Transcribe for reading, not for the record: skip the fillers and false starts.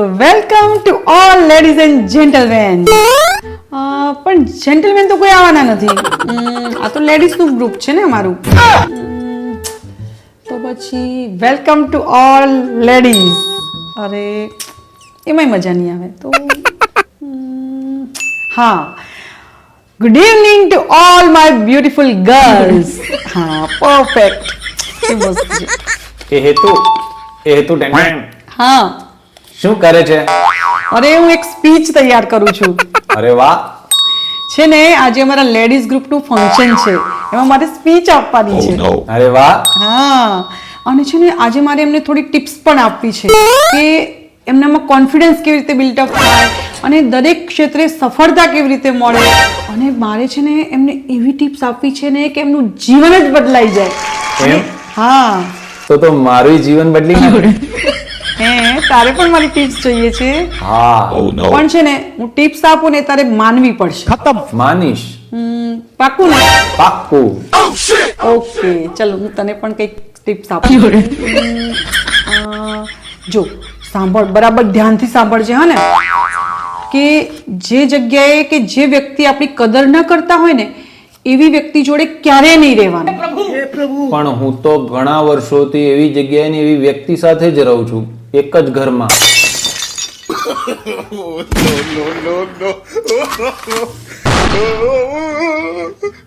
So welcome to all ladies and gentleman. પણ gentleman તો કોઈ આવવાના નથી. આ તો લેડીઝનું ગ્રુપ છે ને અમારું. તો પછી વેલકમ ટુ ઓલ લેડીઝ. અરે એમાંય મજા નહીં આવે તો હા, good evening to all my beautiful girls. હા, પરફેક્ટ. એ હેતુ ટેન્શન હા, શું કરે છે? અરે હું એક સ્પીચ તૈયાર કરું છું. અરે વાહ, છે ને આજે અમારા લેડીઝ ગ્રુપનું ફંક્શન છે, એમાં મારે સ્પીચ આપવાની છે. અરે વાહ, હા, અને છે ને આજે મારે એમને થોડી ટિપ્સ પણ આપવી છે કે એમનામાં કોન્ફિડન્સ કેવી રીતે બિલ્ટઅપ થાય અને દરેક ક્ષેત્રે સફળતા કેવી રીતે મળે. અને મારે છે ને એમને એવી ટિપ્સ આપવી છે ને કે એમનું જીવન જ બદલાઈ જાય. એમ? હા, તો મારું જીવન બદલી નાખ્યું. તારે પણ મારી ટિપ્સ જોઈએ છે. હા, પણ છે ને હું ટિપ્સ આપું ને તારે માનવી પડશે. માનીશ, પાક્કું ને? પાક્કું. ઓકે, ચલો હું તને પણ કંઈક ટિપ્સ આપું. જો સાંભળ, બરાબર ધ્યાનથી સાંભળજે. હા ને, કે જે જગ્યાએ કે જે વ્યક્તિ આપણી કદર ન કરતા હોય ને એવી વ્યક્તિ જોડે ક્યારેય નહીં રહેવાનું. પણ હું તો ઘણા વર્ષોથી એવી જગ્યાએ ને એવી વ્યક્તિ સાથે જ રહું છું, એક જ ઘરમાં. no.